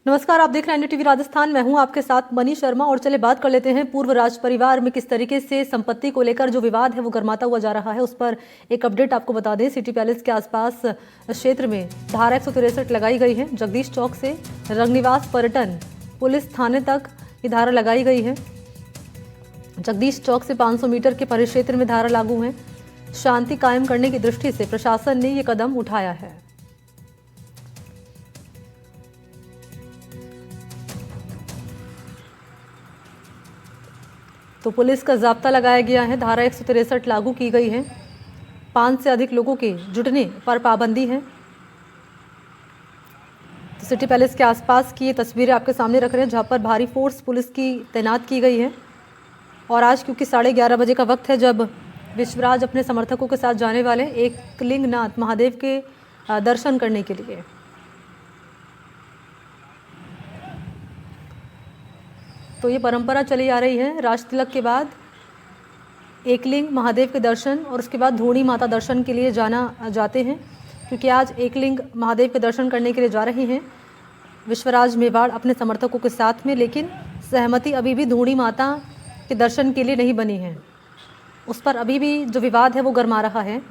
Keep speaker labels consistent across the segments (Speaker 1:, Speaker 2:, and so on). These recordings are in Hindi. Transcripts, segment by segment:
Speaker 1: नमस्कार, आप देख रहे हैं एनडीटीवी राजस्थान। मैं हूं आपके साथ मनीष शर्मा। और चले बात कर लेते हैं पूर्व राज परिवार में किस तरीके से संपत्ति को लेकर जो विवाद है वो गर्माता हुआ जा रहा है, उस पर एक अपडेट आपको बता दें। सिटी पैलेस के आसपास क्षेत्र में धारा 163 लगाई गई है। जगदीश चौक से रंगनिवास पर्यटन पुलिस थाने तक ये धारा लगाई गई है। जगदीश चौक से 500 मीटर के परिक्षेत्र में धारा लागू है। शांति कायम करने की दृष्टि से प्रशासन ने ये कदम उठाया है। तो पुलिस का जाब्ता लगाया गया है। धारा 163 लागू की गई है। 5 से अधिक लोगों के जुटने पर पाबंदी है। तो सिटी पैलेस के आसपास की ये तस्वीरें आपके सामने रख रहे हैं, जहां पर भारी फोर्स पुलिस की तैनात की गई है। और आज क्योंकि 11:30 बजे का वक्त है जब विश्वराज अपने समर्थकों के साथ जाने वाले एकलिंगनाथ महादेव के दर्शन करने के लिए। तो ये परंपरा चली आ रही है। राज तिलक के बाद एकलिंग महादेव के दर्शन और उसके बाद धूणी माता दर्शन के लिए जाते हैं, क्योंकि आज एकलिंग महादेव के दर्शन करने के लिए जा रहे हैं विश्वराज मेवाड़ अपने समर्थकों के साथ में। लेकिन सहमति अभी भी धूणी माता के दर्शन के लिए नहीं बनी है। उस पर अभी भी जो विवाद है वो गर्मा रहा है।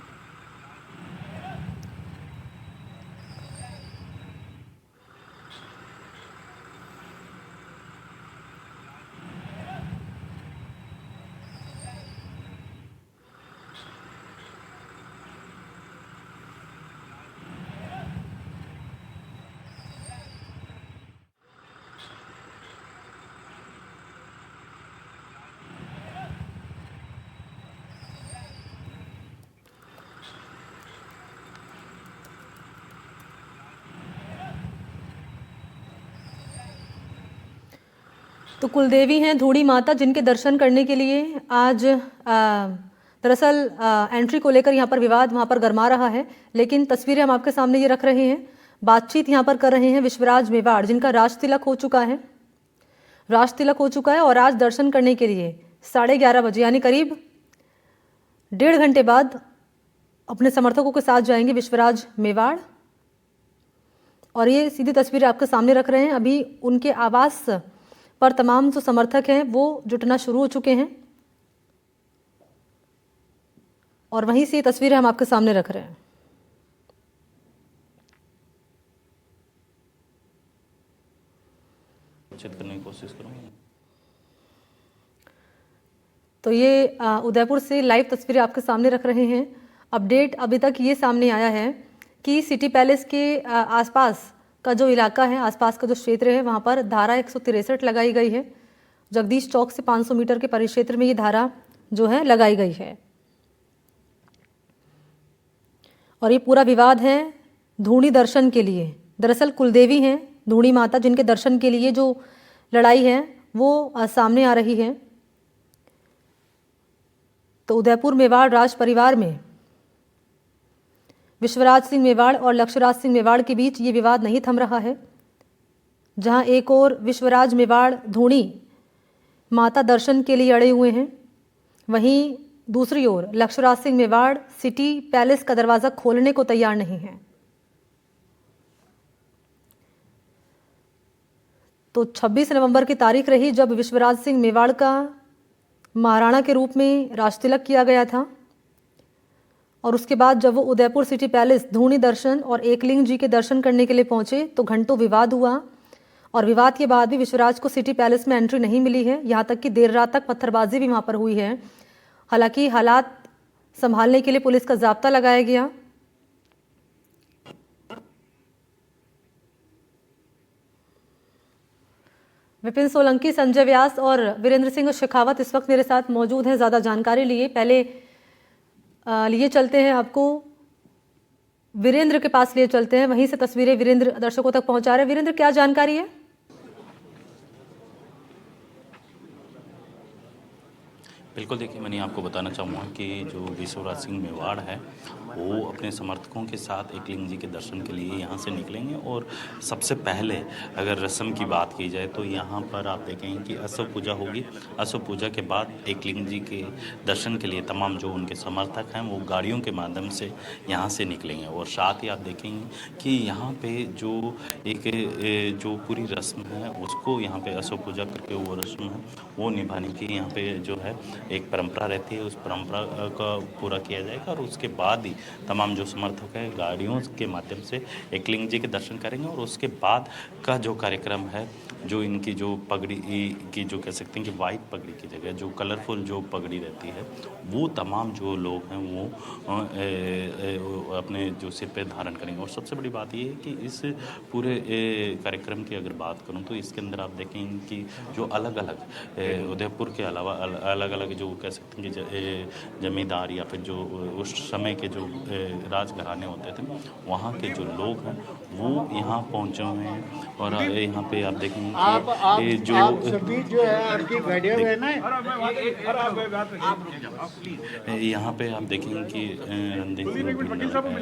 Speaker 1: तो कुलदेवी हैं धूड़ी माता, जिनके दर्शन करने के लिए आज दरअसल एंट्री को लेकर यहाँ पर विवाद वहाँ पर गर्मा रहा है। लेकिन तस्वीरें हम आपके सामने ये रख रहे हैं। बातचीत यहाँ पर कर रहे हैं विश्वराज मेवाड़, जिनका राज तिलक हो चुका है। राज तिलक हो चुका है और आज दर्शन करने के लिए 11:30 बजे यानी करीब 1.5 घंटे बाद अपने समर्थकों के साथ जाएंगे विश्वराज मेवाड़। और ये सीधी तस्वीरें आपके सामने रख रहे हैं। अभी उनके आवास पर तमाम जो समर्थक हैं वो जुटना शुरू हो चुके हैं और वहीं से ये तस्वीरें हम आपके सामने रख रहे हैं।
Speaker 2: चेक करने की कोशिश करूंगा।
Speaker 1: तो ये उदयपुर से लाइव तस्वीरें आपके सामने रख रहे हैं। अपडेट अभी तक ये सामने आया है कि सिटी पैलेस के आसपास का जो इलाका है, आसपास का जो क्षेत्र है, वहाँ पर धारा 163 लगाई गई है। जगदीश चौक से 500 मीटर के परिक्षेत्र में ये धारा जो है लगाई गई है। और ये पूरा विवाद है धूणी दर्शन के लिए। दरअसल कुलदेवी हैं धूणी माता, जिनके दर्शन के लिए जो लड़ाई है वो सामने आ रही है। तो उदयपुर मेवाड़ राज परिवार में विश्वराज सिंह मेवाड़ और लक्ष्यराज सिंह मेवाड़ के बीच ये विवाद नहीं थम रहा है। जहां एक और विश्वराज मेवाड़ धूणी माता दर्शन के लिए अड़े हुए हैं, वहीं दूसरी ओर लक्ष्यराज सिंह मेवाड़ सिटी पैलेस का दरवाज़ा खोलने को तैयार नहीं है। तो 26 नवंबर की तारीख रही जब विश्वराज सिंह मेवाड़ का महाराणा के रूप में राज तिलक किया गया था। और उसके बाद जब वो उदयपुर सिटी पैलेस धूणी दर्शन और एकलिंग जी के दर्शन करने के लिए पहुंचे तो घंटों विवाद हुआ। और विवाद के बाद भी विश्वराज को सिटी पैलेस में एंट्री नहीं मिली है। यहाँ तक कि देर रात तक पत्थरबाजी भी वहाँ पर हुई है। हालांकि हालात संभालने के लिए पुलिस का जाब्ता लगाया गया। विपिन सोलंकी, संजय व्यास और वीरेंद्र सिंह शेखावत इस वक्त मेरे साथ मौजूद हैं ज़्यादा जानकारी लिए। पहले लिए चलते हैं आपको वीरेंद्र के पास लिए चलते हैं, वहीं से तस्वीरें वीरेंद्र दर्शकों तक पहुंचा रहे हैं। वीरेंद्र, क्या जानकारी है?
Speaker 2: बिल्कुल, देखिए मैंने आपको बताना चाहूँगा कि जो विश्वराज सिंह मेवाड़ है, वो अपने समर्थकों के साथ एकलिंग जी के दर्शन के लिए यहाँ से निकलेंगे। और सबसे पहले अगर रस्म की बात की जाए तो यहाँ पर आप देखेंगे कि अश्व पूजा होगी। अश्व पूजा के बाद एकलिंग जी के दर्शन के लिए तमाम जो उनके समर्थक हैं वो गाड़ियों के माध्यम से यहाँ से निकलेंगे। और साथ ही आप देखेंगे कि यहाँ पे जो एक जो पूरी रस्म है उसको यहाँ पे अश्व पूजा करके वो रस्म है वो निभाने की यहाँ पे जो है एक परंपरा रहती है, उस परंपरा का पूरा किया जाएगा। और उसके बाद ही तमाम जो समर्थक हैं गाड़ियों के माध्यम से एकलिंग जी के दर्शन करेंगे। और उसके बाद का जो कार्यक्रम है, जो इनकी जो पगड़ी की जो कह सकते हैं कि वाइट पगड़ी की जगह जो कलरफुल जो पगड़ी रहती है वो तमाम जो लोग हैं वो अपने जो सिर पे धारण करेंगे। और सबसे बड़ी बात ये है कि इस पूरे कार्यक्रम की अगर बात करूं तो इसके अंदर आप देखेंगे कि जो अलग अलग उदयपुर के अलावा अलग अलग जो कह सकते हैं कि जमींदार या फिर जो उस समय के जो राजघराने होते थे वहाँ के जो लोग हैं वो यहाँ पहुँचे हुए हैं। और यहाँ पे आप देखेंगे कि ये जो
Speaker 3: आप सभी जो है आपकी गाड़ियाँ है ना,
Speaker 2: यहाँ पे आप देखेंगे कि रणदीप सिंह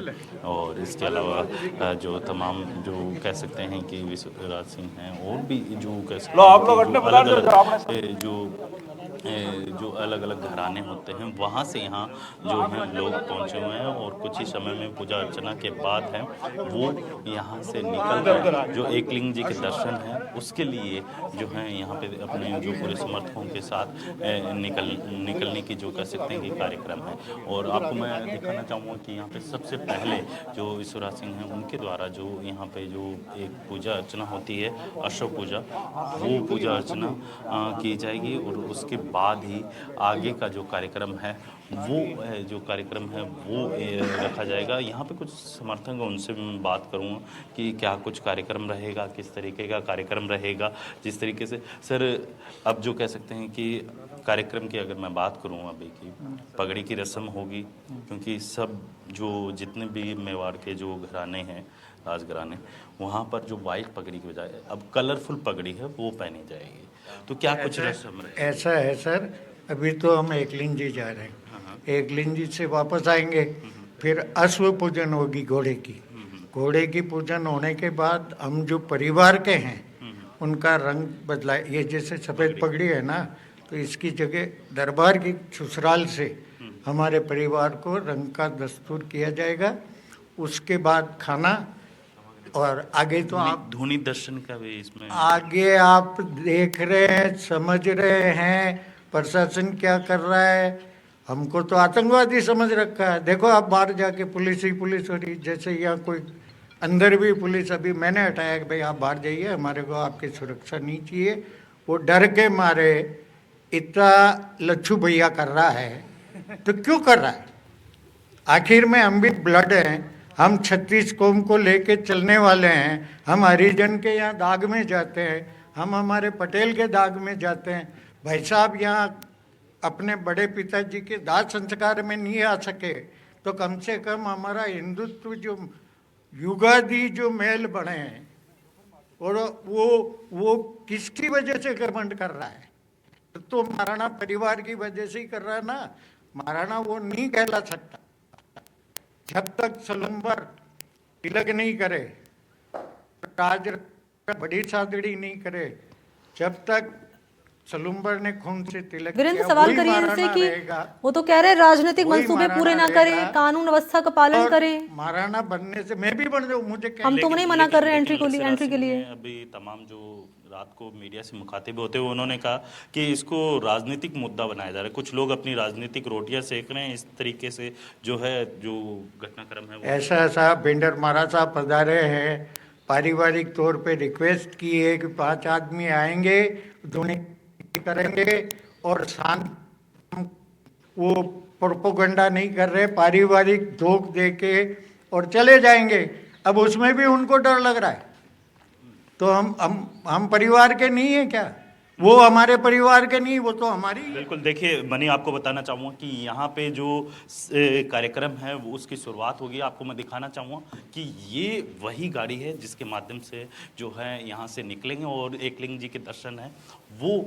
Speaker 2: है। और इसके अलावा जो तमाम जो कह सकते हैं कि विश्वराज सिंह हैं और भी जो कह सकते हैं कि जो अलग अलग घराने होते हैं वहाँ से यहाँ जो है लोग पहुँचे हुए हैं। और कुछ ही समय में पूजा अर्चना के बाद है वो यहाँ से निकल कर जो एकलिंग जी के दर्शन हैं उसके लिए जो है यहाँ पे अपने जो पूरे समर्थकों के साथ निकलने की जो कह सकते हैं कि कार्यक्रम है। और आपको मैं दिखाना चाहूँगा कि यहाँ पे सबसे पहले जो विश्वराज सिंह हैं उनके द्वारा जो यहाँ पे जो एक पूजा अर्चना होती है अश्व पूजा, वो पूजा अर्चना की जाएगी। और उसके बाद ही आगे का जो कार्यक्रम है वो जो कार्यक्रम है वो रखा जाएगा। यहाँ पे कुछ समर्थक हैं उनसे मैं बात करूँगा कि क्या कुछ कार्यक्रम रहेगा, किस तरीके का कार्यक्रम रहेगा। जिस तरीके से सर अब जो कह सकते हैं कि कार्यक्रम की अगर मैं बात करूँ अभी की पगड़ी की रस्म होगी, क्योंकि सब जो जितने भी मेवाड़ के जो घराने हैं राजघराने वहाँ पर जो वाइट पगड़ी की बजाय अब कलरफुल पगड़ी है वो पहनी जाएगी। तो क्या कुछ रस्म है?
Speaker 3: ऐसा है सर, अभी तो हम एकलिंग जी जा रहे हैं, एकलिंग जी से वापस आएंगे, फिर अश्व पूजन होगी घोड़े की। घोड़े की पूजन होने के बाद हम जो परिवार के हैं उनका रंग बदला, ये जैसे सफ़ेद पगड़ी है ना, तो इसकी जगह दरबार की ससुराल से हमारे परिवार को रंग का दस्तूर किया जाएगा। उसके बाद खाना, और आगे तो आप
Speaker 2: धोनी दर्शन का भी इसमें
Speaker 3: आगे आप देख रहे हैं, समझ रहे हैं प्रशासन क्या कर रहा है। हमको तो आतंकवादी समझ रखा है। देखो आप बाहर जाके पुलिस ही पुलिस हो रही, जैसे यहाँ कोई अंदर भी पुलिस, अभी मैंने हटाया कि भाई आप बाहर जाइए, हमारे को आपकी सुरक्षा नहीं चाहिए। वो डर के मारे इतना लच्छू भैया कर रहा है, तो क्यों कर रहा है? आखिर में हम भी ब्लड हैं, हम 36 कौम को लेके चलने वाले हैं। हम हरिजन के यहाँ दाग में जाते हैं, हम हमारे पटेल के दाग में जाते हैं। भाई साहब यहाँ अपने बड़े पिताजी के दाह संस्कार में नहीं आ सके तो कम से कम हमारा हिंदुत्व जो युगादि जो मेल बने हैं, और वो किसकी वजह से घमंड कर रहा है? तो महाराणा परिवार की वजह से ही कर रहा है ना। महाराणा वो नहीं कहला सकता जब तक सलम्बर तिलक नहीं करे, राज बड़ी सादड़ी नहीं करे, जब तक सलुम्बर ने खून से तिलक
Speaker 1: वीरेंद्र
Speaker 3: किया,
Speaker 1: सवाल
Speaker 3: वही
Speaker 1: करिए
Speaker 3: महाराणा
Speaker 1: इनसे कि
Speaker 3: रहेगा।
Speaker 1: वो तो कह रहे हैं राजनीतिक
Speaker 3: वही
Speaker 1: मंसूबे पूरे ना
Speaker 3: महाराणा
Speaker 1: करें,
Speaker 3: रहेगा।
Speaker 1: कानून व्यवस्था का पालन
Speaker 3: और
Speaker 1: करें।
Speaker 3: महाराणा बनने से मैं भी बन जाऊँ, मुझे क्या?
Speaker 1: हम तो नहीं मना कर रहे हैं एंट्री के लिए।
Speaker 2: अभी तमाम जो रात को मीडिया से मुखातिब होते हुए उन्होंने कहा कि इसको राजनीतिक मुद्दा बनाया जा रहा है, कुछ लोग अपनी राजनीतिक रोटियां सेक रहे हैं, इस तरीके से जो है जो घटनाक्रम है वो
Speaker 3: ऐसा साहब भिंडर महाराज साहब पधारे हैं, पारिवारिक तौर पे रिक्वेस्ट की है कि 5 आदमी आएंगे, धुनी करेंगे और शांत, वो प्रोपोगंडा नहीं कर रहे, पारिवारिक धोख दे के और चले जाएंगे। अब उसमें भी उनको डर लग रहा है, तो हम परिवार के नहीं है क्या? वो हमारे परिवार के नहीं, वो तो हमारी।
Speaker 2: बिल्कुल, देखिए मनी आपको बताना चाहूँगा कि यहाँ पे जो कार्यक्रम है वो उसकी शुरुआत होगी। आपको मैं दिखाना चाहूँगा कि ये वही गाड़ी है जिसके माध्यम से जो है यहाँ से निकलेंगे और एकलिंग जी के दर्शन है वो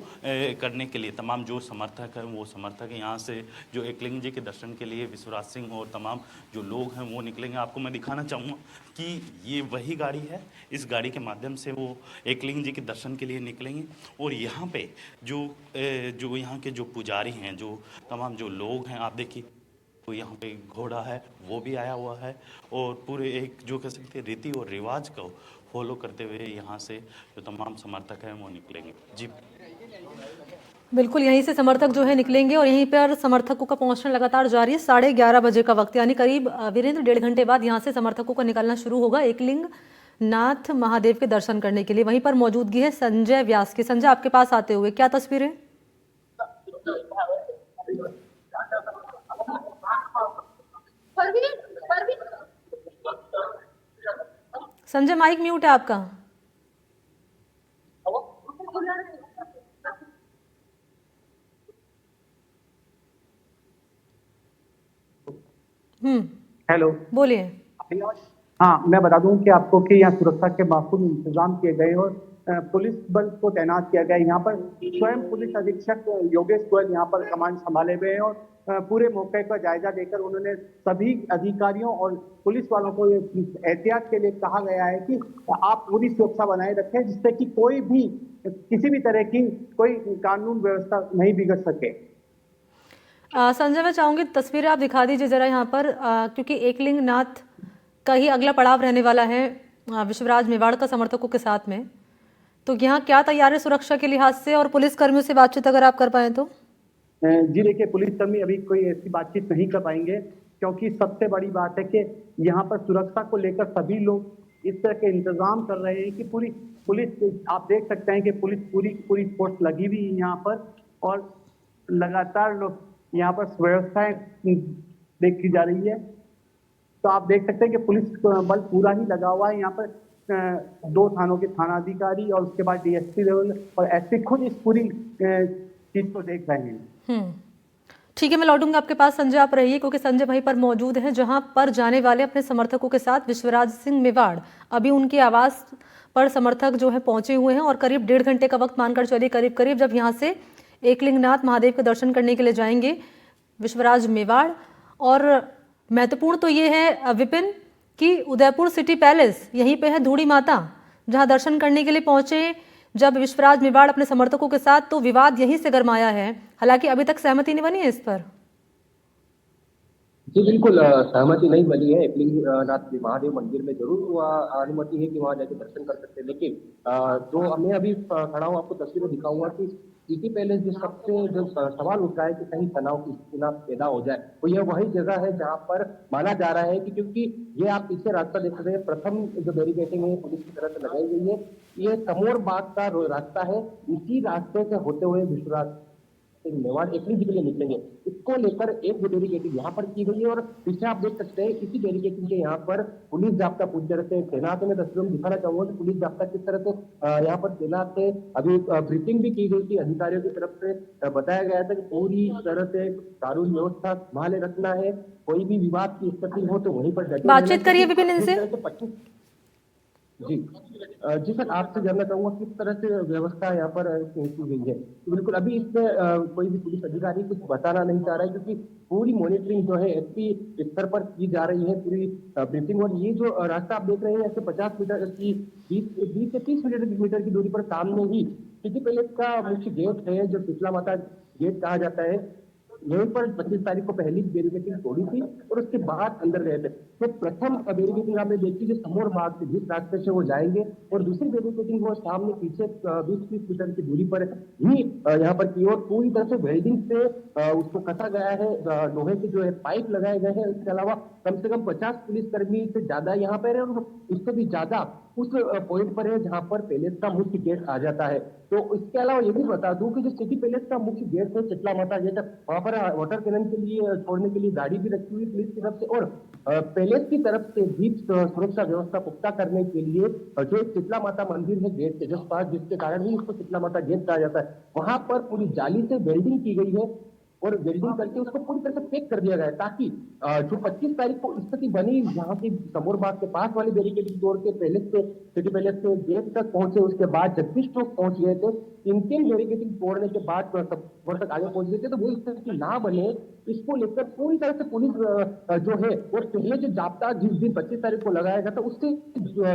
Speaker 2: करने के लिए तमाम जो समर्थक हैं वो समर्थक यहाँ से जो एकलिंग जी के दर्शन के लिए विश्वराज सिंह और तमाम जो लोग हैं वो निकलेंगे। आपको मैं दिखाना चाहूँगा कि ये वही गाड़ी है, इस गाड़ी के माध्यम से वो एकलिंग जी के दर्शन के लिए निकलेंगे। और यहाँ पे जो यहाँ के जो पुजारी हैं, जो तमाम जो लोग हैं, आप देखिए तो यहाँ पे घोड़ा है वो भी आया हुआ है और पूरे एक जो कह सकते हैं रीति और रिवाज को फॉलो करते हुए यहाँ से जो तमाम समर्थक हैं वो निकलेंगे। जी
Speaker 1: बिल्कुल, यहीं से समर्थक जो है निकलेंगे और यहीं पर समर्थकों का पहुंचना लगातार जारी है। 11:30 बजे का वक्त, यानी करीब वीरेंद्र 1.5 घंटे बाद यहाँ से समर्थकों का निकलना शुरू होगा एकलिंग नाथ महादेव के दर्शन करने के लिए। वहीं पर मौजूदगी है संजय व्यास की। संजय, आपके पास आते हुए क्या तस्वीरें? संजय, माइक म्यूट है आपका।
Speaker 4: हेलो।
Speaker 1: बोलिए।
Speaker 4: हाँ, मैं बता दूं कि आपको कि यहाँ सुरक्षा के माकूल इंतजाम किए गए और पुलिस बल को तैनात किया गया है। यहाँ पर स्वयं पुलिस अधीक्षक योगेश गोयल यहाँ पर कमांड संभाले हुए हैं और पूरे मौके का जायजा लेकर उन्होंने सभी अधिकारियों और पुलिस वालों को एहतियात के लिए कहा गया है कि आप पूरी सुरक्षा बनाए रखें जिससे कि कोई भी किसी भी तरह की कोई कानून व्यवस्था नहीं बिगड़ सके।
Speaker 1: संजय, मैं चाहूंगी तस्वीरें आप दिखा दीजिए जरा यहाँ पर, क्योंकि एकलिंग नाथ का ही अगला पड़ाव रहने वाला है विश्वराज मेवाड़ का समर्थकों के साथ में। तो यहाँ क्या तैयारी सुरक्षा के लिहाज से और पुलिस कर्मियों से बातचीत अगर आप कर पाए तो?
Speaker 4: जी देखिए, पुलिसकर्मी अभी कोई ऐसी बातचीत नहीं कर पाएंगे क्योंकि सबसे बड़ी बात है कि यहाँ पर सुरक्षा को लेकर सभी लोग इस तरह के इंतजाम कर रहे हैं कि पूरी पुलिस, आप देख सकते हैं कि पुलिस पूरी फोर्स लगी हुई है यहाँ पर और लगातार लोग यहाँ पर व्यवस्थाएं देखी जा रही है। तो आप देख सकते हैं कि पुलिस बल पूरा ही लगा हुआ है यहाँ पर। 2 थानों के थानाधिकारी और उसके बाद डीएसपी लेवल और एसपी खुद इस पूरी चीज को देख रहे हैं।
Speaker 1: ठीक है, मैं लौटूंगा आपके पास। संजय आप रहिए, क्योंकि संजय वहीं पर मौजूद हैं जहां पर जाने वाले अपने समर्थकों के साथ विश्वराज सिंह मेवाड़। अभी उनके आवास पर समर्थक जो है पहुंचे हुए हैं और करीब 1.5 घंटे का वक्त मानकर चलिए, करीब जब यहाँ से एकलिंगनाथ महादेव के दर्शन करने के लिए जाएंगे विश्वराज मेवाड़। और महत्वपूर्ण तो ये है विपिन कि उदयपुर सिटी पैलेस यहीं पे है धूड़ी माता, जहां दर्शन करने के लिए पहुंचे जब विश्वराज मेवाड़ अपने समर्थकों के साथ, तो विवाद यहीं से गरमाया है। हालांकि अभी तक सहमति नहीं बनी है इस पर।
Speaker 5: जी बिल्कुल, सहमति नहीं बनी है। एकलिंगनाथ महादेव मंदिर में जरूर अनुमति है कि वहां जाके दर्शन कर सकते हैं, लेकिन जो मैं अभी खड़ा हूँ आपको तस्वीरें दिखाऊंगा कि सिटी पैलेस जो सबसे जो सवाल उठता है कि कहीं तनाव की स्थिति ना पैदा हो जाए, तो यह वही जगह है जहां पर माना जा रहा है कि क्योंकि ये आप पीछे रास्ता देख रहे हैं, प्रथम जो बैरिकेडिंग है पुलिस की तरफ से लगाई गई है, ये समोर बाग का रास्ता है। इसी रास्ते से होते हुए विश्वराज मेवाड़ एकलिंग जी के लिए निकलेंगे। इसको लेकर एक जो बैरिकेडिंग यहाँ पर की गई है और पीछे आप देख सकते हैं इसी बैरिकेडिंग के यहाँ पर पुलिस जाब्ता पूरी तरह से तैनात है। मैं तस्वीरों में दिखाना चाहूंगा कि पुलिस जाब्ता किस तरह से यहाँ पर तैनात है। अभी ब्रीफिंग भी की गई थी, अधिकारियों की तरफ से बताया गया था कि पूरी तरह से कानून व्यवस्था संभाले रखना है, कोई भी विवाद की स्थिति हो तो वहीं पर
Speaker 1: बातचीत करिए विपिन इनसे।
Speaker 5: जी सर, आपसे जानना चाहूंगा किस तरह से व्यवस्था यहाँ पर की गई है। तो बिल्कुल अभी इसमें कोई भी पुलिस अधिकारी कुछ बताना नहीं चाह रहा है क्योंकि पूरी मॉनिटरिंग जो है एसपी स्तर पर की जा रही है, पूरी ब्रीफिंग। और ये जो रास्ता आप देख रहे हैं ऐसे 50 मीटर की 20 से 30 मीटर की दूरी पर सामने ही सिटी पैलेस का मुख्य गेट है, जो शीतला माता गेट कहा जाता है। यहीं पर 25 तारीख को पहली बैरिकेडिंग तोड़ी थी और उसके बाद अंदर गए थे। तो प्रथम बैरिकेडिंग आपने देखी जो समोर बाग से जिस रास्ते से वो जाएंगे, और दूसरी बैरिकेडिंग वो सामने पीछे 20-30 मीटर की दूरी पर ही यहाँ पर की ओर पूरी तरह से वेल्डिंग से उसको कसा गया है, लोहे के जो है पाइप लगाए गए हैं। इसके अलावा कम से कम 50 पुलिसकर्मी से ज्यादा यहाँ पर है और इससे भी ज्यादा उस पॉइंट पर है जहां पर पैलेस का मुख्य गेट आ जाता है। तो इसके अलावा ये भी बता दूं कि जो सिटी पैलेस का मुख्य गेट है चितला माता गेट, वहां पर वाटर कैनन के लिए छोड़ने के लिए गाड़ी भी रखी हुई पुलिस की तरफ से, और पैलेस की तरफ से भी सुरक्षा व्यवस्था पुख्ता करने के लिए जो चितला माता मंदिर है गेट के जस्ट पास, जिसके कारण ही उसको चितला माता गेट कहा जाता है, वहां पर पूरी जाली से वेल्डिंग की गई है और वेल्डिंग करके उसको पूरी तरह से पैक कर दिया गया है, ताकि जो 25 तारीख को स्थिति बनी जहां की समोर बाग के पास वाली बैरिकेडिंग तोड़ के पैलेस से सिटी पैलेस के गेट तक पहुंचे, उसके बाद जगदीश चौक पहुंच गए थे, तीन बैरिकेडिंग तोड़ने के बाद सब तक आगे पहुंच गए थे, तो वो स्थिति ना बने इसको लेकर पूरी तरह से पुलिस जो है, और पहले जो जाब्ता जिस दिन 25 तारीख को लगाया गया था उससे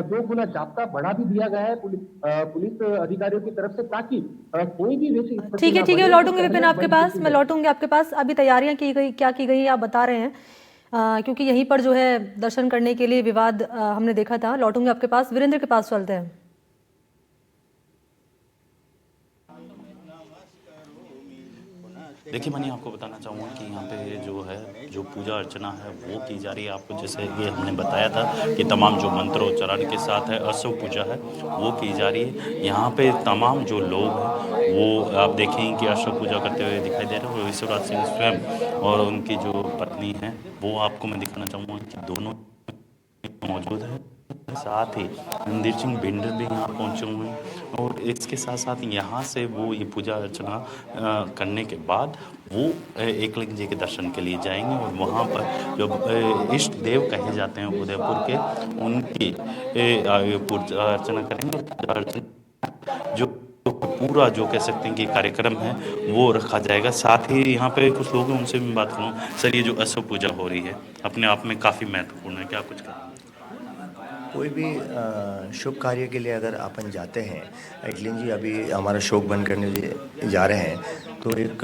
Speaker 5: 2 गुना जाब्ता बढ़ा भी दिया गया है पुलिस अधिकारियों की तरफ से, ताकि कोई भी वैसी
Speaker 1: ठीक है, ठीक है, लौटूंगी विपिन आपके पास, मैं लौटूंगी आपके पास। अभी तैयारियां की गई, क्या की गई आप बता रहे हैं, क्योंकि यहीं पर जो है दर्शन करने के लिए विवाद हमने देखा था। लौटूंगी आपके पास, वीरेंद्र के पास चलते हैं।
Speaker 2: देखिए मनी, आपको बताना चाहूँगा कि यहाँ पे जो है जो पूजा अर्चना है वो की जा रही है। आपको जैसे ये हमने बताया था कि तमाम जो मंत्रोच्चारण के साथ है अश्व पूजा है वो की जा रही है। यहाँ पे तमाम जो लोग हैं वो आप देखें कि अश्व पूजा करते हुए दिखाई दे रहे हैं, और विश्वराज सिंह स्वयं और उनकी जो पत्नी है वो आपको मैं दिखाना चाहूँगा कि दोनों मौजूद है। साथ ही रणधीर सिंह भिंडर भी यहाँ पहुँचे हुए हैं, और इसके साथ साथ यहाँ से वो ये पूजा अर्चना करने के बाद वो एकलिंग जी के दर्शन के लिए जाएंगे, और वहाँ पर जो इष्ट देव कहे जाते हैं उदयपुर के, उनकी पूजा अर्चना करेंगे। पूजा अर्चना जो पूरा जो कह सकते हैं कि कार्यक्रम है वो रखा जाएगा। साथ ही यहाँ पे कुछ लोग हैं, उनसे भी बात करूँ। सर, ये जो अश्व पूजा हो रही है अपने आप में काफ़ी महत्वपूर्ण है, क्या कुछ कहें?
Speaker 6: कोई भी शुभ कार्य के लिए अगर अपन जाते हैं, एकलिंग जी अभी हमारा शोक बंद करने जा रहे हैं, तो एक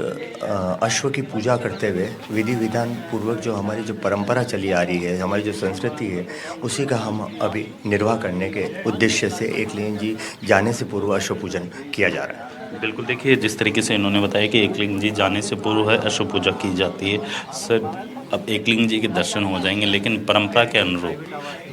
Speaker 6: अश्व की पूजा करते हुए विधि विधान पूर्वक जो हमारी जो परंपरा चली आ रही है, हमारी जो संस्कृति है, उसी का हम अभी निर्वाह करने के उद्देश्य से एकलिंग जी जाने से पूर्व अश्व पूजन किया जा रहा है।
Speaker 2: बिल्कुल, देखिए जिस तरीके से इन्होंने बताया कि एकलिंग जी जाने से पूर्व है अश्व पूजा की जाती है। सर, अब एकलिंग जी के दर्शन हो जाएंगे, लेकिन परंपरा के अनुरूप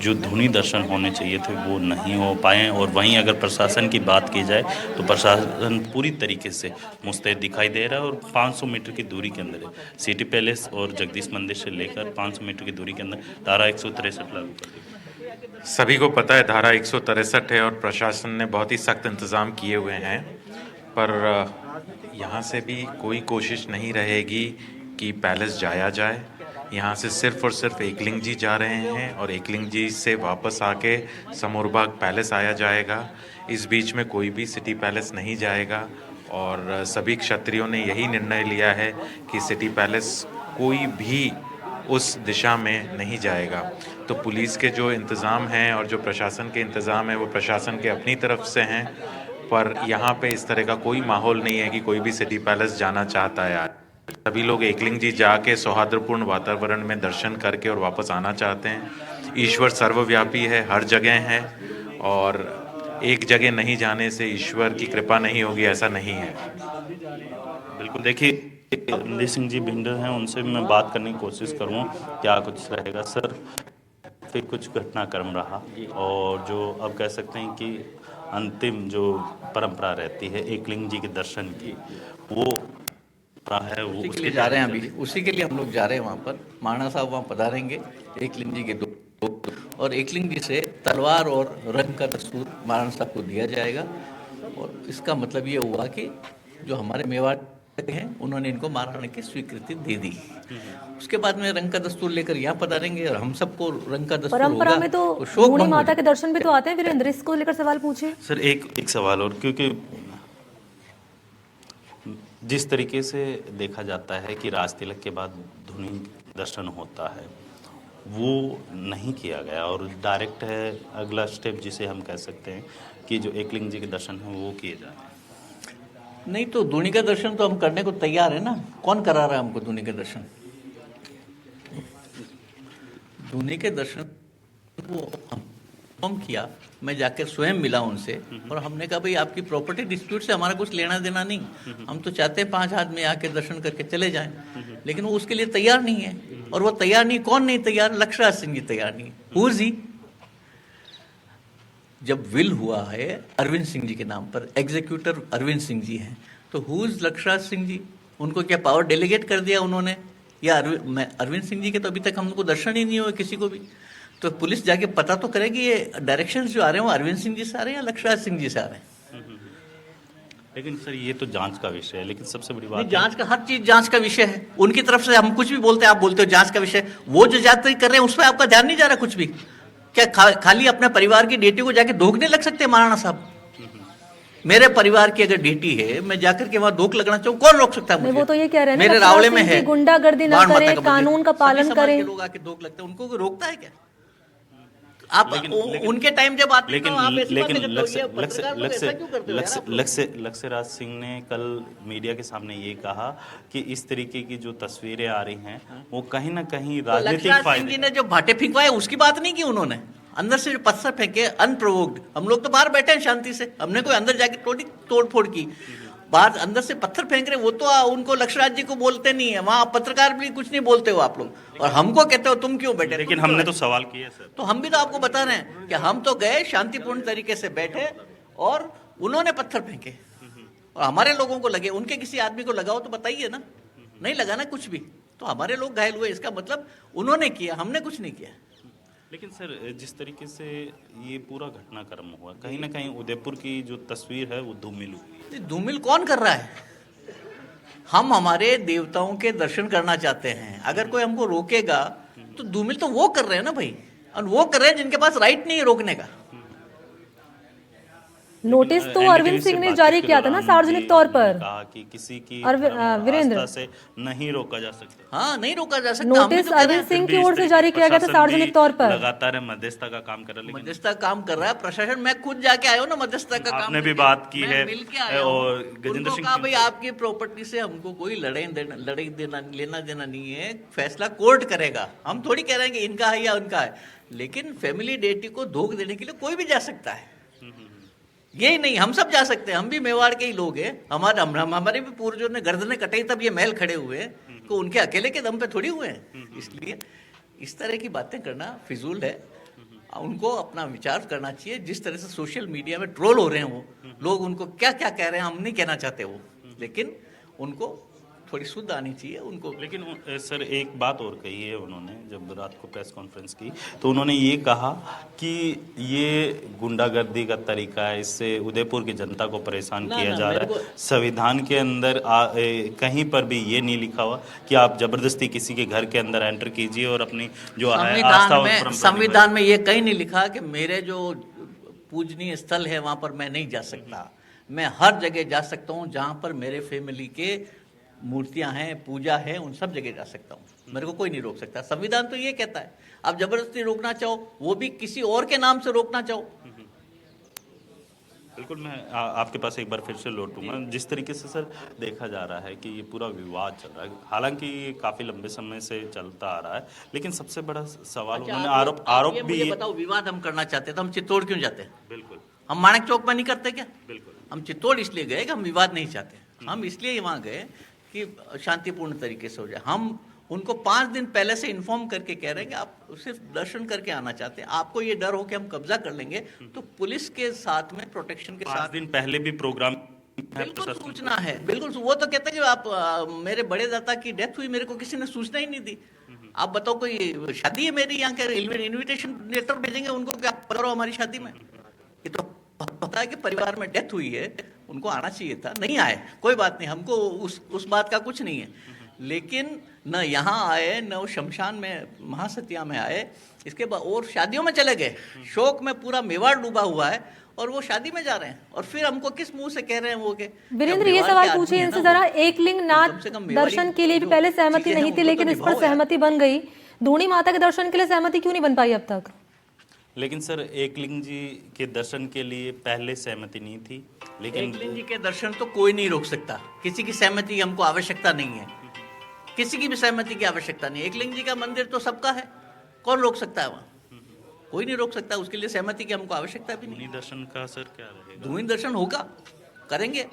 Speaker 2: जो धुनी दर्शन होने चाहिए थे वो नहीं हो पाए। और वहीं अगर प्रशासन की बात की जाए तो प्रशासन पूरी तरीके से मुस्तैद दिखाई दे रहा है, और 500 मीटर की दूरी के अंदर है सिटी पैलेस और जगदीश मंदिर से लेकर 500 मीटर की दूरी के अंदर धारा 163 लागू कर दी।
Speaker 7: सभी को पता है धारा 163 है, और प्रशासन ने बहुत ही सख्त इंतज़ाम किए हुए हैं, पर यहाँ से भी कोई कोशिश नहीं रहेगी कि पैलेस जाया जाए। यहाँ से सिर्फ और सिर्फ एकलिंग जी जा रहे हैं, और एकलिंग जी से वापस आके समोरबाग पैलेस आया जाएगा। इस बीच में कोई भी सिटी पैलेस नहीं जाएगा, और सभी क्षत्रियों ने यही निर्णय लिया है कि सिटी पैलेस कोई भी उस दिशा में नहीं जाएगा। तो पुलिस के जो इंतज़ाम हैं और जो प्रशासन के इंतज़ाम हैं वो प्रशासन के अपनी तरफ से हैं, पर यहाँ पे इस तरह का कोई माहौल नहीं है कि कोई भी सिटी पैलेस जाना चाहता है। सभी लोग एकलिंग जी जाके सौहार्दपूर्ण वातावरण में दर्शन करके और वापस आना चाहते हैं। ईश्वर सर्वव्यापी है, हर जगह है, और एक जगह नहीं जाने से ईश्वर की कृपा नहीं होगी, ऐसा नहीं है।
Speaker 2: बिल्कुल, देखिए रणधीर सिंह जी भिंडर हैं, उनसे मैं बात करने की कोशिश करूँ क्या कुछ रहेगा। सर, फिर कुछ घटनाक्रम रहा, और जो अब कह सकते हैं कि अंतिम जो परंपरा रहती है एकलिंग जी के दर्शन की, वो है वो
Speaker 8: उसी के लिए जा रहे हैं। अभी उसी के लिए हम लोग जा रहे हैं वहाँ पर। महाराणा साहब वहाँ पधारेंगे एकलिंग जी के दो, और एकलिंग जी से तलवार और रंग का दस्तूर महाराणा साहब को दिया जाएगा। और इसका मतलब ये हुआ कि जो हमारे मेवाड़ हैं उन्होंने इनको महाराणा की स्वीकृति दे दी। उसके बाद में रंग का दस्तूर लेकर यहाँ पधारेंगे, और हम सबको रंग का दस्तूर
Speaker 1: परंपरा में तो धूनी माता के दर्शन भी तो आते हैं। वीरेंद्र, इसको लेकर सवाल पूछिए।
Speaker 2: सर, एक सवाल और, क्योंकि जिस तरीके से देखा जाता है कि राज तिलक के बाद धुनी दर्शन होता है वो नहीं किया गया, और डायरेक्ट है अगला स्टेप जिसे हम कह सकते हैं कि जो एकलिंग जी के दर्शन हैं वो किए जाते हैं।
Speaker 8: नहीं तो धुनी का दर्शन तो हम करने को तैयार है ना। कौन करा रहा है हमको धुनी के दर्शन? धुनी के दर्शन वो हम किया, मैं जाकर स्वयं मिला उनसे, और हमने कहा भाई आपकी प्रॉपर्टी डिस्प्यूट से हमारा कुछ लेना देना नहीं, हम तो चाहते हैं 5 आदमी आके दर्शन करके चले जाएं, लेकिन वो उसके लिए तैयार नहीं है। और वो तैयार नहीं, कौन नहीं तैयार? लक्ष्यराज सिंह जी तैयार नहीं है। Who is he? जब विल हुआ है अरविंद सिंह जी के नाम पर, एग्जीक्यूटर अरविंद सिंह जी हैं, तो हु इज लक्षराज सिंह जी? उनको क्या पावर डेलीगेट कर दिया उन्होंने? या अरविंद सिंह जी के तो अभी तक हमको दर्शन ही नहीं हुए किसी को भी। तो पुलिस जाके पता तो करेगी ये डायरेक्शंस जो आ रहे हैं वो अरविंद सिंह जी से आ रहे हैं या लक्षराज सिंह जी से आ रहे हैं।
Speaker 2: लेकिन सर ये तो जांच का विषय है, लेकिन सबसे बड़ी
Speaker 8: नहीं,
Speaker 2: बात
Speaker 8: जांच का, हर चीज जांच का विषय है। उनकी तरफ से हम कुछ भी बोलते हैं, आप बोलते हो जांच का विषय, वो जो जांच कर रहे हैं उस पर आपका ध्यान नहीं जा रहा कुछ भी। क्या खाली अपने परिवार की बेटी को जाके धोखने लग सकते हैं महाराणा साहब? मेरे परिवार की अगर बेटी है, मैं जाकर के वहां धोख लगना चाहूँ, कौन रोक सकता है मुझे?
Speaker 1: वो तो ये कह रहे हैं
Speaker 8: मेरे रावले में है,
Speaker 1: गुंडागर्दी ना करें, कानून का पालन करें।
Speaker 8: लोग आके धोख लगते हैं, उनको कोई रोकता है क्या? आप उनके टाइम जब आते हैं तो आप ऐसी बातें करते हो, ये पत्रकार लोग ऐसा क्यों करते हो यार आप लोग?
Speaker 2: लक्ष्यराज सिंह ने कल मीडिया के सामने ये कहा कि इस तरीके की जो तस्वीरें आ रही हैं वो कहीं ना कहीं राजनीतिक
Speaker 8: लक्ष्यराज सिंह जी
Speaker 2: फायदे।
Speaker 8: ने जो भाटे फिंकवाए उसकी बात नहीं की उन्होंने। अंदर से जो पत्थर फेंके अनप्रोवोक्ड, हम लोग तो बाहर बैठे हैं शांति से, हमने कोई अंदर जाके थोड़ी तोड़ फोड़ की। बाहर अंदर से पत्थर फेंक रहे, वो तो उनको लक्ष्यराज जी को बोलते नहीं है, वहां पत्रकार भी कुछ नहीं बोलते हो आप लोग, और हमको कहते हो तुम क्यों बैठे?
Speaker 2: लेकिन हमने तो सवाल किया सर।
Speaker 8: तो हम भी तो आपको बता रहे हैं कि हम तो गए शांतिपूर्ण तरीके से बैठे और उन्होंने पत्थर फेंके और हमारे लोगों को लगे। उनके किसी आदमी को लगाओ तो बताइए ना, नहीं लगा ना कुछ भी, तो हमारे लोग घायल हुए, इसका मतलब उन्होंने किया, हमने कुछ नहीं किया।
Speaker 2: लेकिन सर जिस तरीके से ये पूरा घटनाक्रम हुआ, कहीं ना कहीं उदयपुर की जो तस्वीर है वो धूमिल हुई।
Speaker 8: धूमिल कौन कर रहा है? हम हमारे देवताओं के दर्शन करना चाहते हैं, अगर कोई हमको रोकेगा तो धूमिल तो वो कर रहे हैं ना भाई, और वो कर रहे हैं जिनके पास राइट नहीं है रोकने का।
Speaker 1: नोटिस तो अरविंद सिंह ने जारी किया था ना सार्वजनिक तौर पर,
Speaker 2: कहा कि किसी की
Speaker 1: वीरेंद्र
Speaker 2: आस्था से नहीं रोका जा सकता।
Speaker 8: हाँ, नहीं रोका जा सकता।
Speaker 1: नोटिस अरविंद सिंह की ओर से जारी किया गया था सार्वजनिक तौर पर।
Speaker 2: लगातार मध्यस्थता का काम कर रहा है,
Speaker 8: मध्यस्थता काम कर रहा है प्रशासन। मैं खुद जाके आया हूँ ना मध्यस्थता का काम,
Speaker 2: आपने भी बात की है
Speaker 8: मिल के आया
Speaker 2: और
Speaker 8: हूँ।
Speaker 2: गजेंद्र
Speaker 8: उनको
Speaker 2: सिंह
Speaker 8: कहा भाई आपकी प्रॉपर्टी से हमको कोई लड़ाई लेना देना नहीं है, फैसला कोर्ट करेगा। हम थोड़ी कह रहे हैं कि इनका है या उनका है, लेकिन फैमिली डेटी को धोख देने के लिए कोई भी जा सकता है। यही नहीं, हम सब जा सकते हैं, हम भी मेवाड़ के ही लोग हैं। हमारे भी पूर्वजों ने गर्दनें कटाई तब ये महल खड़े हुए हैं, तो उनके अकेले के दम पे थोड़ी हुए हैं। इसलिए इस तरह की बातें करना फिजूल है, उनको अपना विचार करना चाहिए। जिस तरह से सोशल मीडिया में ट्रोल हो रहे हैं वो लोग, उनको क्या क्या कह रहे हैं हम नहीं कहना चाहते वो, लेकिन उनको थोड़ी शुद्ध आनी चाहिए उनको।
Speaker 2: लेकिन सर एक बात और कही है उन्होंने, जब रात को प्रेस कॉन्फ्रेंस की तो उन्होंने ये कहा कि ये गुंडागर्दी का तरीका है, इससे उदयपुर की जनता को परेशान किया जा रहा है। संविधान के अंदर कहीं पर भी ये नहीं लिखा हुआ कि आप जबरदस्ती किसी के घर के अंदर एंटर कीजिए और अपनी जो है आस्था और परंपरा।
Speaker 8: संविधान में ये कहीं नहीं लिखा कि मेरे जो पूजनीय स्थल है वहां पर मैं नहीं जा सकता। मैं हर जगह जा सकता हूँ जहां पर मेरे फैमिली के मूर्तियां हैं, पूजा है, उन सब जगह जा सकता हूँ, मेरे को कोई नहीं रोक सकता। संविधान तो ये कहता है। आप जबरदस्ती रोकना चाहो, वो भी किसी और के नाम से रोकना चाहो।
Speaker 2: बिल्कुल, मैं आपके पास एक बार फिर से लौटूंगा। जिस तरीके से सर देखा जा रहा है कि ये पूरा विवाद चल रहा है, हालांकि ये काफी लंबे समय से चलता आ रहा है, लेकिन सबसे बड़ा सवाल उन्होंने आरोप भी
Speaker 8: मुझे बताओ, विवाद हम करना चाहते हैं तो हम चित्तौड़ क्यों जाते हैं?
Speaker 2: बिल्कुल,
Speaker 8: हम माणक चौक में नहीं करते क्या?
Speaker 2: बिल्कुल,
Speaker 8: हम चित्तौड़ इसलिए गए कि हम विवाद नहीं चाहते। हम इसलिए वहां गए कि शांतिपूर्ण तरीके से हो जाए। हम उनको 5 दिन पहले से इन्फॉर्म करके कह रहे हैं कि आप सिर्फ दर्शन करके आना चाहते हैं, आपको ये डर हो कि हम कब्जा कर लेंगे, तो पुलिस के साथ में प्रोटेक्शन के
Speaker 2: 5 दिन पहले भी प्रोग्राम
Speaker 8: बिल्कुल सूचना है। बिल्कुल, वो तो कहते हैं कि आप मेरे बड़े दादा की डेथ हुई, मेरे को किसी ने सूचना ही नहीं दी। आप बताओ, कोई शादी है मेरी यहाँ के इन्विटेशन लेटर भेजेंगे उनको कि आप करो हमारी शादी में? ये तो पता है कि परिवार में डेथ हुई है, उनको आना चाहिए था, नहीं आए, कोई बात नहीं, हमको उस बात का कुछ नहीं है। लेकिन न यहाँ आए, न वो शमशान में महासतिया में आए, इसके बाद और शादियों में चले गए। शोक में पूरा मेवाड़ डूबा हुआ है और वो शादी में जा रहे हैं, और फिर हमको किस मुंह से कह रहे हैं वो के?
Speaker 1: वीरेंद्र, ये सवाल पूछिए इनसे जरा। एकलिंगनाथ दर्शन के लिए भी पहले सहमति नहीं थी, लेकिन इस पर सहमति बन गई। धूणी माता के दर्शन के लिए सहमति क्यों नहीं बन पाई अब तक?
Speaker 2: लेकिन सर एकलिंग जी के दर्शन के लिए पहले सहमति नहीं थी, लेकिन
Speaker 8: एकलिंग जी के दर्शन तो कोई नहीं रोक सकता। किसी की सहमति की हमको आवश्यकता नहीं है, किसी की भी सहमति की आवश्यकता नहीं। एकलिंग जी का मंदिर तो सबका है, कौन रोक सकता है वहाँ? कोई नहीं रोक सकता, उसके लिए सहमति की हमको आवश्यकता भी नहीं।
Speaker 2: दर्शन का सर क्या रहेगा?
Speaker 8: धूनी दर्शन होगा, करेंगे।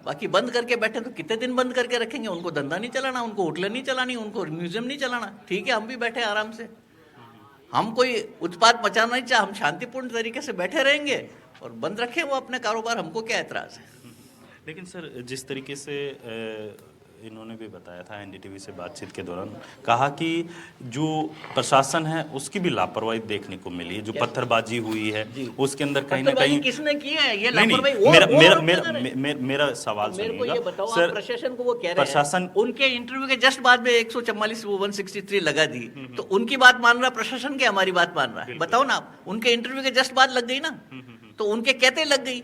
Speaker 8: बाकी बंद करके बैठे तो कितने दिन बंद करके रखेंगे? उनको धंधा नहीं चलाना, उनको होटलें नहीं चलानी, उनको म्यूजियम नहीं चलाना, ठीक है, हम भी बैठे आराम से। हम कोई उत्पात मचाना नहीं चाहे, हम शांतिपूर्ण तरीके से बैठे रहेंगे और बंद रखें वो अपने कारोबार, हमको क्या एतराज है।
Speaker 2: लेकिन सर जिस तरीके से इन्होंने भी बताया था एनडीटीवी से बातचीत के दौरान, कहा कि जो प्रशासन है उसकी भी लापरवाही देखने को मिली है, जो पत्थरबाजी हुई है उसके अंदर कहीं ना कहीं
Speaker 8: किसने की है ये
Speaker 2: नहीं
Speaker 8: लापरवाही?
Speaker 2: नहीं, मेरा सवाल
Speaker 8: मेरे को ये
Speaker 2: सुनिएगा
Speaker 8: बताओ, आप
Speaker 2: सर।
Speaker 8: प्रशासन को वो कह रहे
Speaker 2: प्रशासन
Speaker 8: हैं उनके इंटरव्यू के जस्ट बाद में 144 वो 163 लगा दी, तो उनकी बात मान रहा प्रशासन की हमारी बात मान रहा है? बताओ ना आप, उनके इंटरव्यू के जस्ट बाद लग गई ना, तो उनके कहते लग गई,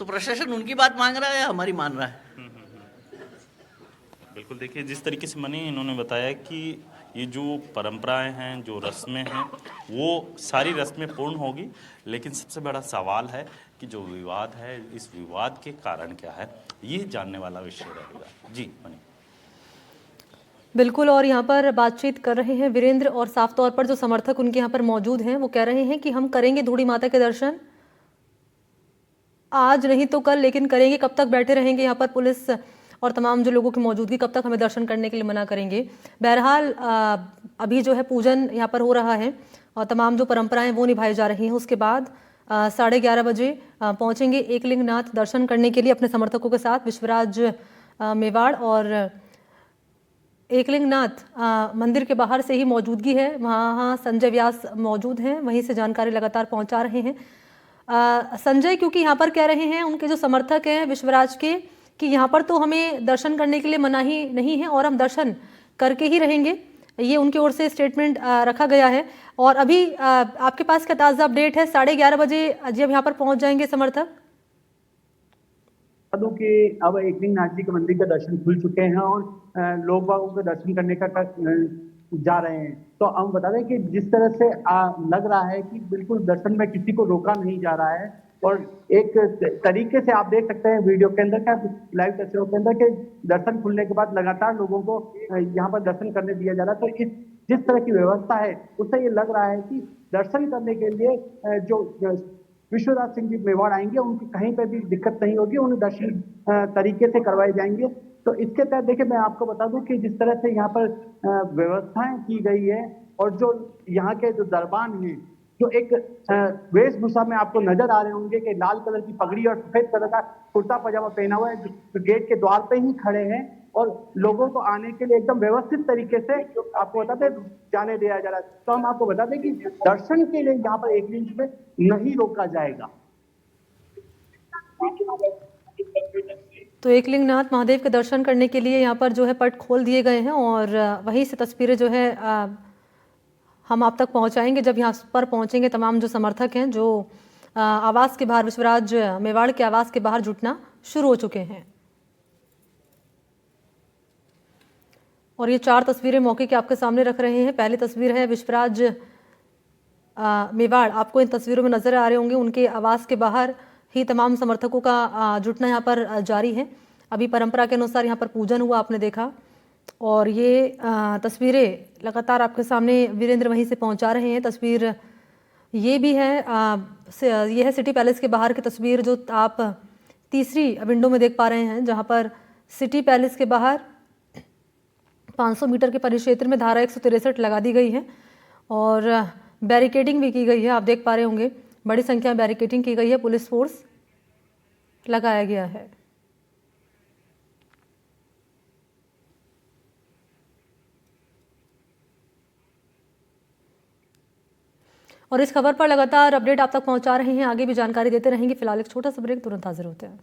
Speaker 8: तो प्रशासन उनकी बात मांग रहा है हमारी मान रहा है?
Speaker 2: बिल्कुल, देखिए जिस तरीके से मनी इन्होंने बताया कि ये जो परंपराएं हैं, जो रस्में हैं, वो सारी रस्में पूर्ण होगी, लेकिन सबसे बड़ा सवाल है कि जो विवाद है, इस विवाद के कारण क्या है, ये जानने वाला विषय रहेगा। जी मनी।
Speaker 1: बिल्कुल, और यहाँ पर बातचीत कर रहे हैं वीरेंद्र, और साफ तौर पर जो समर्थक उनके यहाँ पर मौजूद हैं वो कह रहे हैं कि हम करेंगे धूड़ी माता के दर्शन, आज नहीं तो कल, लेकिन करेंगे। कब तक बैठे रहेंगे यहाँ पर पुलिस और तमाम जो लोगों की मौजूदगी, कब तक हमें दर्शन करने के लिए मना करेंगे? बहरहाल अभी जो है पूजन यहाँ पर हो रहा है और तमाम जो परंपराएं वो निभाई जा रही हैं। उसके बाद 11:30 बजे पहुंचेंगे एकलिंगनाथ दर्शन करने के लिए अपने समर्थकों के साथ विश्वराज मेवाड़, और एकलिंगनाथ मंदिर के बाहर से ही मौजूदगी है, वहाँ संजय व्यास मौजूद हैं, वहीं से जानकारी लगातार पहुँचा रहे हैं। संजय, क्योंकि यहाँ पर कह रहे हैं उनके जो समर्थक हैं विश्वराज के कि यहाँ पर तो हमें दर्शन करने के लिए मनाही नहीं है और हम दर्शन करके ही रहेंगे, ये उनकी ओर से स्टेटमेंट रखा गया है। और अभी आपके पास क्या ताज़ा अपडेट है? 11:30 बजे जब यहाँ पर पहुँच जाएंगे समर्थक?
Speaker 4: कि अब एकलिंगनाथ जी के मंदिर के दर्शन खुल चुके हैं और लोग बागों के दर्शन करने का जा रहे हैं। तो हम बता दें कि जिस तरह से लग रहा है कि बिल्कुल दर्शन में किसी को रोका नहीं जा रहा है, और एक तरीके से आप देख सकते हैं वीडियो के अंदर, क्या लाइव तस्वीरों के अंदर, के दर्शन खुलने के बाद लगातार लोगों को यहाँ पर दर्शन करने दिया जा रहा है। तो इस जिस तरह की व्यवस्था है उससे ये लग रहा है कि दर्शन करने के लिए जो विश्वराज सिंह जी मेवाड़ आएंगे उनकी कहीं पर भी दिक्कत नहीं होगी, उन्हें दर्शन तरीके से करवाए जाएंगे। तो इसके तहत देखिए मैं आपको बता दूं कि जिस तरह से यहाँ पर व्यवस्थाएं की गई है, और जो यहाँ के जो दरबान हैं जो एक वेशभूषा में आपको नजर आ रहे होंगे कि लाल कलर की पगड़ी और सफेद कलर का कुर्ता पजामा पहना हुआ है, जो गेट के द्वार पे ही खड़े हैं और लोगों को आने के लिए एकदम व्यवस्थित तरीके से आपको बताते जाने दिया जा रहा है। तो हम आपको बता दें कि दर्शन के लिए यहाँ पर एकलिंग में नहीं रोका जाएगा।
Speaker 1: तो एकलिंगनाथ महादेव के दर्शन करने के लिए यहाँ पर जो है पट खोल दिए गए हैं, और वहीं से तस्वीरें जो है हम आप तक पहुँचाएंगे जब यहाँ पर पहुँचेंगे। तमाम जो समर्थक हैं जो आवास के बाहर, विश्वराज मेवाड़ के आवास के बाहर जुटना शुरू हो चुके हैं। और ये 4 तस्वीरें मौके के आपके सामने रख रहे हैं। पहली तस्वीर है विश्वराज मेवाड़, आपको इन तस्वीरों में नजर आ रहे होंगे, उनके आवास के बाहर ही तमाम समर्थकों का जुटना यहाँ पर जारी है। अभी परंपरा के अनुसार यहाँ पर पूजन हुआ, आपने देखा, और ये तस्वीरें लगातार आपके सामने वीरेंद्र वहीं से पहुँचा रहे हैं। तस्वीर ये भी है, ये है सिटी पैलेस के बाहर की तस्वीर जो आप तीसरी विंडो में देख पा रहे हैं, जहाँ पर सिटी पैलेस के बाहर 500 मीटर के परिक्षेत्र में धारा 163 लगा दी गई है और बैरिकेडिंग भी की गई है। आप देख पा रहे होंगे बड़ी संख्या में बैरिकेडिंग की गई है, पुलिस फोर्स लगाया गया है। और इस खबर पर लगातार अपडेट आप तक पहुंचा रहे हैं, आगे भी जानकारी देते रहेंगे। फिलहाल एक छोटा सा ब्रेक, तुरंत हाजिर होते हैं।